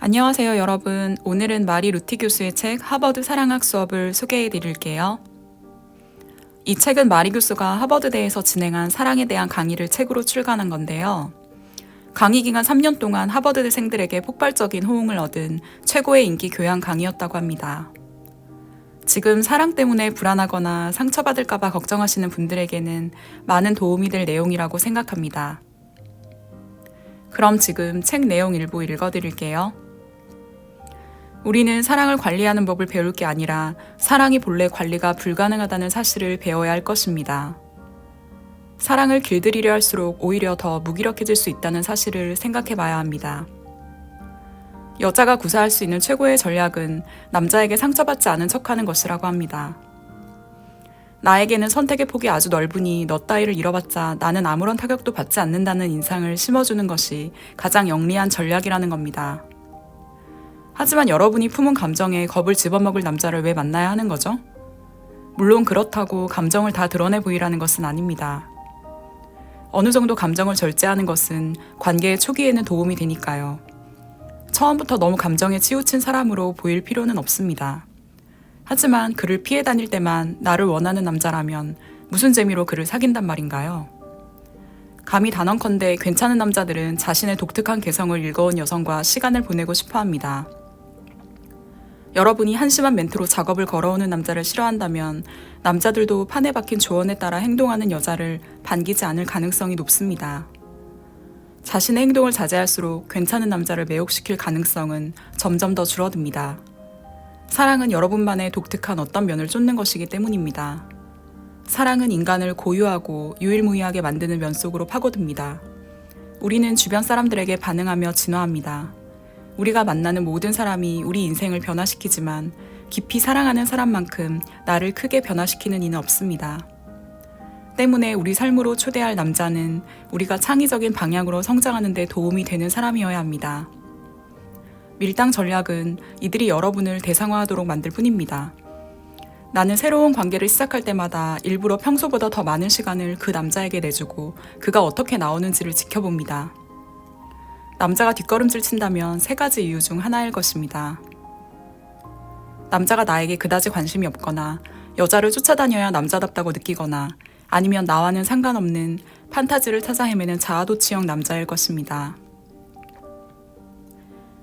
안녕하세요, 여러분. 오늘은 마리 루티 교수의 책 하버드 사랑학 수업을 소개해 드릴게요. 이 책은 마리 교수가 하버드대에서 진행한 사랑에 대한 강의를 책으로 출간한 건데요. 강의 기간 3년 동안 하버드대생들에게 폭발적인 호응을 얻은 최고의 인기 교양 강의였다고 합니다. 지금 사랑 때문에 불안하거나 상처받을까봐 걱정하시는 분들에게는 많은 도움이 될 내용이라고 생각합니다. 그럼 지금 책 내용 일부 읽어드릴게요. 우리는 사랑을 관리하는 법을 배울 게 아니라 사랑이 본래 관리가 불가능하다는 사실을 배워야 할 것입니다. 사랑을 길들이려 할수록 오히려 더 무기력해질 수 있다는 사실을 생각해 봐야 합니다. 여자가 구사할 수 있는 최고의 전략은 남자에게 상처받지 않은 척하는 것이라고 합니다. 나에게는 선택의 폭이 아주 넓으니 너 따위를 잃어봤자 나는 아무런 타격도 받지 않는다는 인상을 심어주는 것이 가장 영리한 전략이라는 겁니다. 하지만 여러분이 품은 감정에 겁을 집어먹을 남자를 왜 만나야 하는 거죠? 물론 그렇다고 감정을 다 드러내 보이라는 것은 아닙니다. 어느 정도 감정을 절제하는 것은 관계의 초기에는 도움이 되니까요. 처음부터 너무 감정에 치우친 사람으로 보일 필요는 없습니다. 하지만 그를 피해 다닐 때만 나를 원하는 남자라면 무슨 재미로 그를 사귄단 말인가요? 감히 단언컨대 괜찮은 남자들은 자신의 독특한 개성을 일궈온 여성과 시간을 보내고 싶어 합니다. 여러분이 한심한 멘트로 작업을 걸어오는 남자를 싫어한다면 남자들도 판에 박힌 조언에 따라 행동하는 여자를 반기지 않을 가능성이 높습니다. 자신의 행동을 자제할수록 괜찮은 남자를 매혹시킬 가능성은 점점 더 줄어듭니다. 사랑은 여러분만의 독특한 어떤 면을 쫓는 것이기 때문입니다. 사랑은 인간을 고유하고 유일무이하게 만드는 면 속으로 파고듭니다. 우리는 주변 사람들에게 반응하며 진화합니다. 우리가 만나는 모든 사람이 우리 인생을 변화시키지만 깊이 사랑하는 사람만큼 나를 크게 변화시키는 이는 없습니다. 때문에 우리 삶으로 초대할 남자는 우리가 창의적인 방향으로 성장하는 데 도움이 되는 사람이어야 합니다. 밀당 전략은 이들이 여러분을 대상화하도록 만들 뿐입니다. 나는 새로운 관계를 시작할 때마다 일부러 평소보다 더 많은 시간을 그 남자에게 내주고 그가 어떻게 나오는지를 지켜봅니다. 남자가 뒷걸음질 친다면 3가지 이유 중 하나일 것입니다. 남자가 나에게 그다지 관심이 없거나 여자를 쫓아다녀야 남자답다고 느끼거나 아니면 나와는 상관없는 판타지를 찾아 헤매는 자아도취형 남자일 것입니다.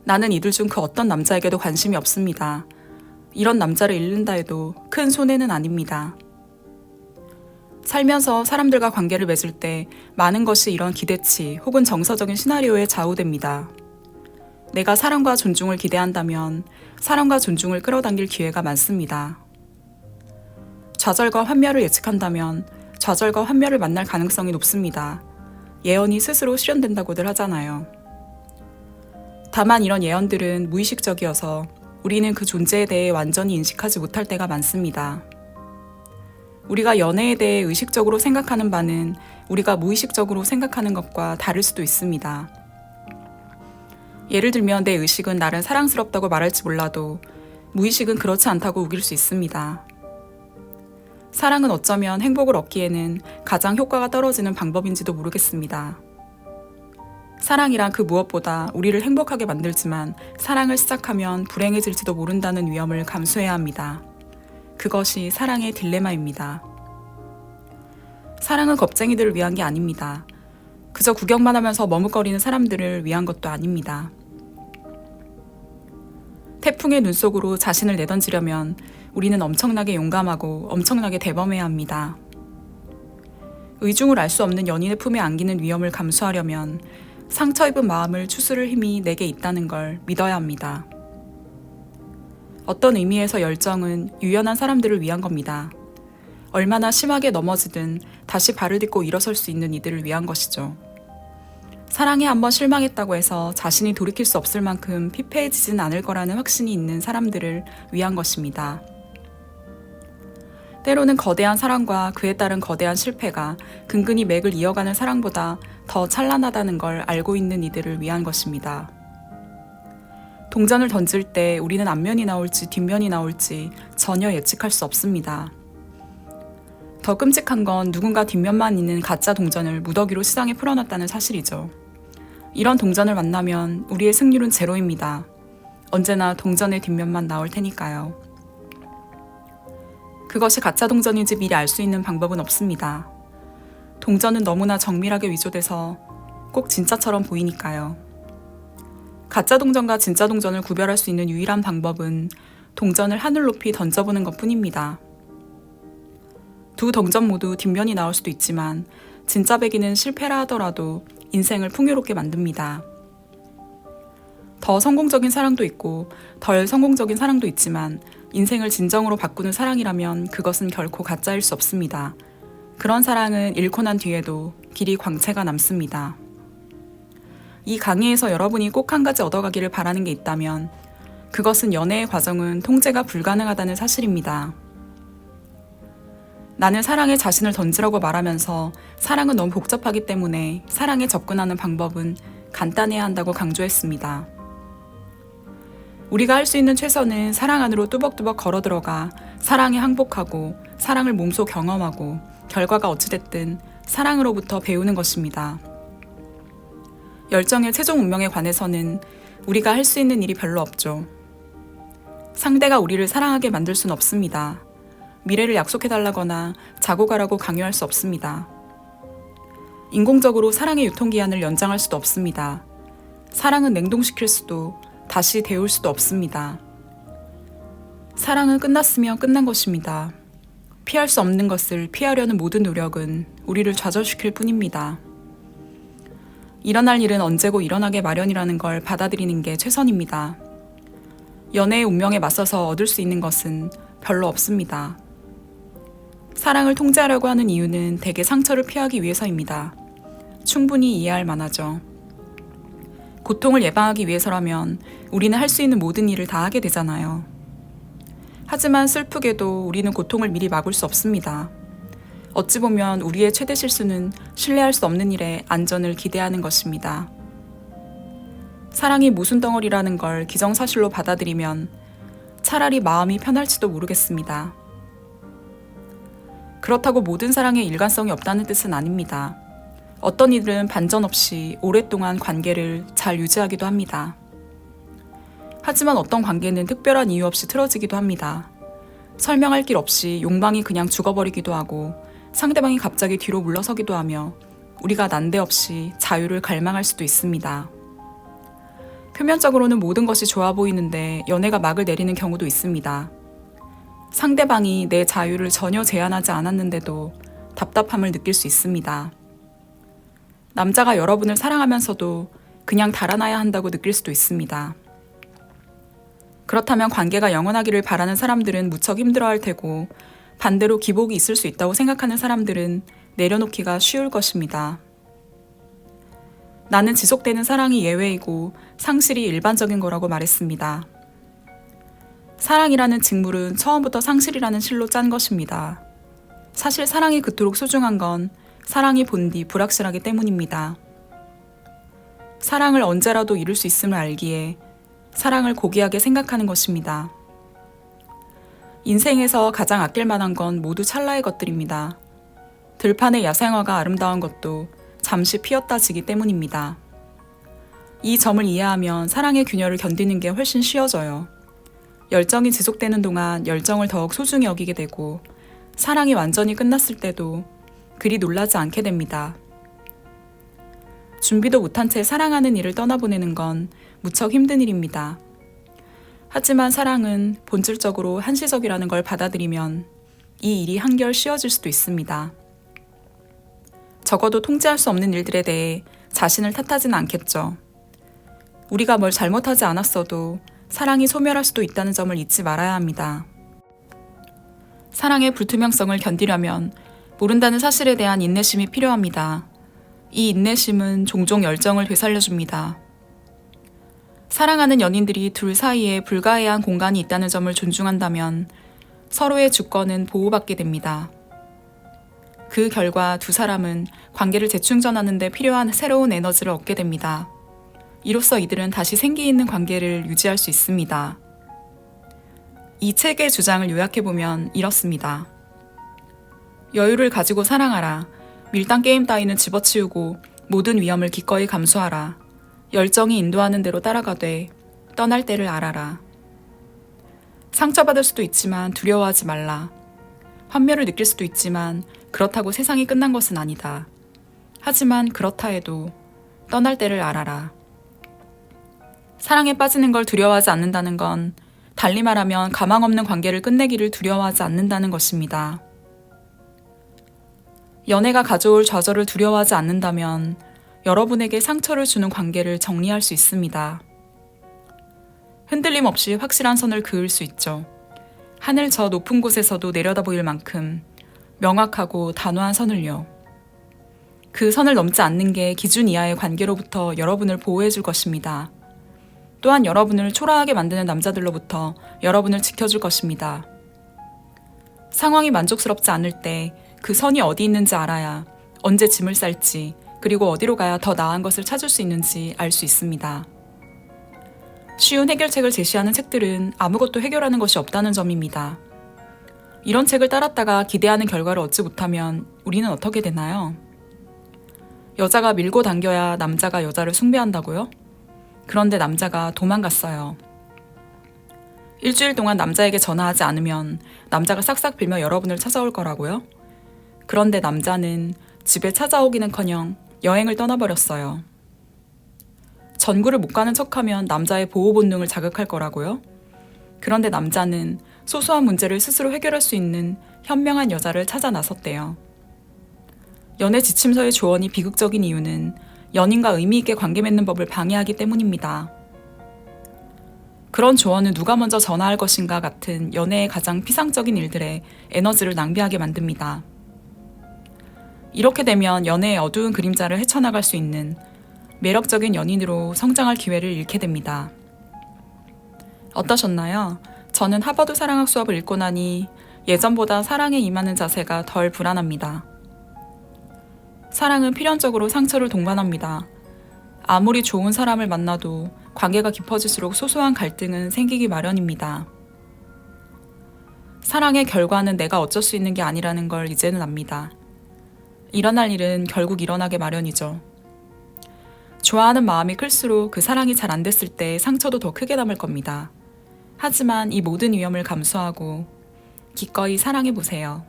나는 이들 중 그 어떤 남자에게도 관심이 없습니다. 이런 남자를 잃는다 해도 큰 손해는 아닙니다. 살면서 사람들과 관계를 맺을 때 많은 것이 이런 기대치 혹은 정서적인 시나리오에 좌우됩니다. 내가 사랑과 존중을 기대한다면 사랑과 존중을 끌어당길 기회가 많습니다. 좌절과 환멸을 예측한다면 좌절과 환멸을 만날 가능성이 높습니다. 예언이 스스로 실현된다고들 하잖아요. 다만 이런 예언들은 무의식적이어서 우리는 그 존재에 대해 완전히 인식하지 못할 때가 많습니다. 우리가 연애에 대해 의식적으로 생각하는 바는 우리가 무의식적으로 생각하는 것과 다를 수도 있습니다. 예를 들면 내 의식은 나를 사랑스럽다고 말할지 몰라도 무의식은 그렇지 않다고 우길 수 있습니다. 사랑은 어쩌면 행복을 얻기에는 가장 효과가 떨어지는 방법인지도 모르겠습니다. 사랑이란 그 무엇보다 우리를 행복하게 만들지만 사랑을 시작하면 불행해질지도 모른다는 위험을 감수해야 합니다. 그것이 사랑의 딜레마입니다. 사랑은 겁쟁이들을 위한 게 아닙니다. 그저 구경만 하면서 머뭇거리는 사람들을 위한 것도 아닙니다. 태풍의 눈 속으로 자신을 내던지려면 우리는 엄청나게 용감하고 엄청나게 대범해야 합니다. 의중을 알 수 없는 연인의 품에 안기는 위험을 감수하려면 상처 입은 마음을 추스를 힘이 내게 있다는 걸 믿어야 합니다. 어떤 의미에서 열정은 유연한 사람들을 위한 겁니다. 얼마나 심하게 넘어지든 다시 발을 딛고 일어설 수 있는 이들을 위한 것이죠. 사랑에 한번 실망했다고 해서 자신이 돌이킬 수 없을 만큼 피폐해지진 않을 거라는 확신이 있는 사람들을 위한 것입니다. 때로는 거대한 사랑과 그에 따른 거대한 실패가 근근히 맥을 이어가는 사랑보다 더 찬란하다는 걸 알고 있는 이들을 위한 것입니다. 동전을 던질 때 우리는 앞면이 나올지 뒷면이 나올지 전혀 예측할 수 없습니다. 더 끔찍한 건 누군가 뒷면만 있는 가짜 동전을 무더기로 시장에 풀어놨다는 사실이죠. 이런 동전을 만나면 우리의 승률은 제로입니다. 언제나 동전의 뒷면만 나올 테니까요. 그것이 가짜 동전인지 미리 알 수 있는 방법은 없습니다. 동전은 너무나 정밀하게 위조돼서 꼭 진짜처럼 보이니까요. 가짜 동전과 진짜 동전을 구별할 수 있는 유일한 방법은 동전을 하늘 높이 던져보는 것뿐입니다. 두 동전 모두 뒷면이 나올 수도 있지만 진짜 배기는 실패라 하더라도 인생을 풍요롭게 만듭니다. 더 성공적인 사랑도 있고 덜 성공적인 사랑도 있지만 인생을 진정으로 바꾸는 사랑이라면 그것은 결코 가짜일 수 없습니다. 그런 사랑은 잃고 난 뒤에도 길이 광채가 남습니다. 이 강의에서 여러분이 꼭 한 가지 얻어가기를 바라는 게 있다면 그것은 연애의 과정은 통제가 불가능하다는 사실입니다. 나는 사랑에 자신을 던지라고 말하면서 사랑은 너무 복잡하기 때문에 사랑에 접근하는 방법은 간단해야 한다고 강조했습니다. 우리가 할 수 있는 최선은 사랑 안으로 뚜벅뚜벅 걸어 들어가 사랑에 항복하고 사랑을 몸소 경험하고 결과가 어찌됐든 사랑으로부터 배우는 것입니다. 열정의 최종 운명에 관해서는 우리가 할 수 있는 일이 별로 없죠. 상대가 우리를 사랑하게 만들 순 없습니다. 미래를 약속해달라거나 자고 가라고 강요할 수 없습니다. 인공적으로 사랑의 유통기한을 연장할 수도 없습니다. 사랑은 냉동시킬 수도 다시 데울 수도 없습니다. 사랑은 끝났으면 끝난 것입니다. 피할 수 없는 것을 피하려는 모든 노력은 우리를 좌절시킬 뿐입니다. 일어날 일은 언제고 일어나게 마련이라는 걸 받아들이는 게 최선입니다. 연애의 운명에 맞서서 얻을 수 있는 것은 별로 없습니다. 사랑을 통제하려고 하는 이유는 대개 상처를 피하기 위해서입니다. 충분히 이해할 만하죠. 고통을 예방하기 위해서라면 우리는 할 수 있는 모든 일을 다 하게 되잖아요. 하지만 슬프게도 우리는 고통을 미리 막을 수 없습니다. 어찌 보면 우리의 최대 실수는 신뢰할 수 없는 일에 안전을 기대하는 것입니다. 사랑이 모순 덩어리라는 걸 기정사실로 받아들이면 차라리 마음이 편할지도 모르겠습니다. 그렇다고 모든 사랑에 일관성이 없다는 뜻은 아닙니다. 어떤 이들은 반전 없이 오랫동안 관계를 잘 유지하기도 합니다. 하지만 어떤 관계는 특별한 이유 없이 틀어지기도 합니다. 설명할 길 없이 욕망이 그냥 죽어버리기도 하고 상대방이 갑자기 뒤로 물러서기도 하며 우리가 난데없이 자유를 갈망할 수도 있습니다. 표면적으로는 모든 것이 좋아 보이는데 연애가 막을 내리는 경우도 있습니다. 상대방이 내 자유를 전혀 제한하지 않았는데도 답답함을 느낄 수 있습니다. 남자가 여러분을 사랑하면서도 그냥 달아나야 한다고 느낄 수도 있습니다. 그렇다면 관계가 영원하기를 바라는 사람들은 무척 힘들어할 테고 반대로 기복이 있을 수 있다고 생각하는 사람들은 내려놓기가 쉬울 것입니다. 나는 지속되는 사랑이 예외이고 상실이 일반적인 거라고 말했습니다. 사랑이라는 직물은 처음부터 상실이라는 실로 짠 것입니다. 사실 사랑이 그토록 소중한 건 사랑이 본 뒤 불확실하기 때문입니다. 사랑을 언제라도 이룰 수 있음을 알기에 사랑을 고귀하게 생각하는 것입니다. 인생에서 가장 아낄 만한 건 모두 찰나의 것들입니다. 들판의 야생화가 아름다운 것도 잠시 피었다 지기 때문입니다. 이 점을 이해하면 사랑의 균열을 견디는 게 훨씬 쉬워져요. 열정이 지속되는 동안 열정을 더욱 소중히 여기게 되고 사랑이 완전히 끝났을 때도 그리 놀라지 않게 됩니다. 준비도 못한 채 사랑하는 이를 떠나보내는 건 무척 힘든 일입니다. 하지만 사랑은 본질적으로 한시적이라는 걸 받아들이면 이 일이 한결 쉬워질 수도 있습니다. 적어도 통제할 수 없는 일들에 대해 자신을 탓하지는 않겠죠. 우리가 뭘 잘못하지 않았어도 사랑이 소멸할 수도 있다는 점을 잊지 말아야 합니다. 사랑의 불투명성을 견디려면 모른다는 사실에 대한 인내심이 필요합니다. 이 인내심은 종종 열정을 되살려줍니다. 사랑하는 연인들이 둘 사이에 불가해한 공간이 있다는 점을 존중한다면 서로의 주권은 보호받게 됩니다. 그 결과 두 사람은 관계를 재충전하는 데 필요한 새로운 에너지를 얻게 됩니다. 이로써 이들은 다시 생기 있는 관계를 유지할 수 있습니다. 이 책의 주장을 요약해보면 이렇습니다. 여유를 가지고 사랑하라. 밀당 게임 따위는 집어치우고 모든 위험을 기꺼이 감수하라. 열정이 인도하는 대로 따라가되 떠날 때를 알아라. 상처받을 수도 있지만 두려워하지 말라. 환멸을 느낄 수도 있지만 그렇다고 세상이 끝난 것은 아니다. 하지만 그렇다 해도 떠날 때를 알아라. 사랑에 빠지는 걸 두려워하지 않는다는 건 달리 말하면 가망 없는 관계를 끝내기를 두려워하지 않는다는 것입니다. 연애가 가져올 좌절을 두려워하지 않는다면 여러분에게 상처를 주는 관계를 정리할 수 있습니다. 흔들림 없이 확실한 선을 그을 수 있죠. 하늘 저 높은 곳에서도 내려다 보일 만큼 명확하고 단호한 선을요. 그 선을 넘지 않는 게 기준 이하의 관계로부터 여러분을 보호해 줄 것입니다. 또한 여러분을 초라하게 만드는 남자들로부터 여러분을 지켜줄 것입니다. 상황이 만족스럽지 않을 때 그 선이 어디 있는지 알아야 언제 짐을 쌀지 그리고 어디로 가야 더 나은 것을 찾을 수 있는지 알 수 있습니다. 쉬운 해결책을 제시하는 책들은 아무것도 해결하는 것이 없다는 점입니다. 이런 책을 따랐다가 기대하는 결과를 얻지 못하면 우리는 어떻게 되나요? 여자가 밀고 당겨야 남자가 여자를 숭배한다고요? 그런데 남자가 도망갔어요. 일주일 동안 남자에게 전화하지 않으면 남자가 싹싹 빌며 여러분을 찾아올 거라고요? 그런데 남자는 집에 찾아오기는커녕 여행을 떠나버렸어요. 전구를 못 가는 척하면 남자의 보호 본능을 자극할 거라고요? 그런데 남자는 소소한 문제를 스스로 해결할 수 있는 현명한 여자를 찾아 나섰대요. 연애 지침서의 조언이 비극적인 이유는 연인과 의미 있게 관계 맺는 법을 방해하기 때문입니다. 그런 조언은 누가 먼저 전화할 것인가 같은 연애의 가장 피상적인 일들에 에너지를 낭비하게 만듭니다. 이렇게 되면 연애의 어두운 그림자를 헤쳐나갈 수 있는 매력적인 연인으로 성장할 기회를 잃게 됩니다. 어떠셨나요? 저는 하버드 사랑학 수업을 읽고 나니 예전보다 사랑에 임하는 자세가 덜 불안합니다. 사랑은 필연적으로 상처를 동반합니다. 아무리 좋은 사람을 만나도 관계가 깊어질수록 소소한 갈등은 생기기 마련입니다. 사랑의 결과는 내가 어쩔 수 있는 게 아니라는 걸 이제는 압니다. 일어날 일은 결국 일어나게 마련이죠. 좋아하는 마음이 클수록 그 사랑이 잘 안 됐을 때 상처도 더 크게 남을 겁니다. 하지만 이 모든 위험을 감수하고 기꺼이 사랑해보세요.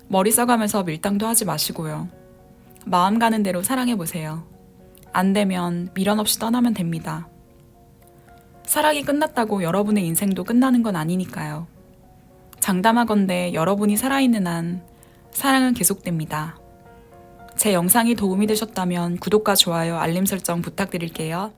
머리 써가면서 밀당도 하지 마시고요. 마음 가는 대로 사랑해보세요. 안 되면 미련 없이 떠나면 됩니다. 사랑이 끝났다고 여러분의 인생도 끝나는 건 아니니까요. 장담하건대 여러분이 살아있는 한 사랑은 계속됩니다. 제 영상이 도움이 되셨다면 구독과 좋아요, 알림 설정 부탁드릴게요.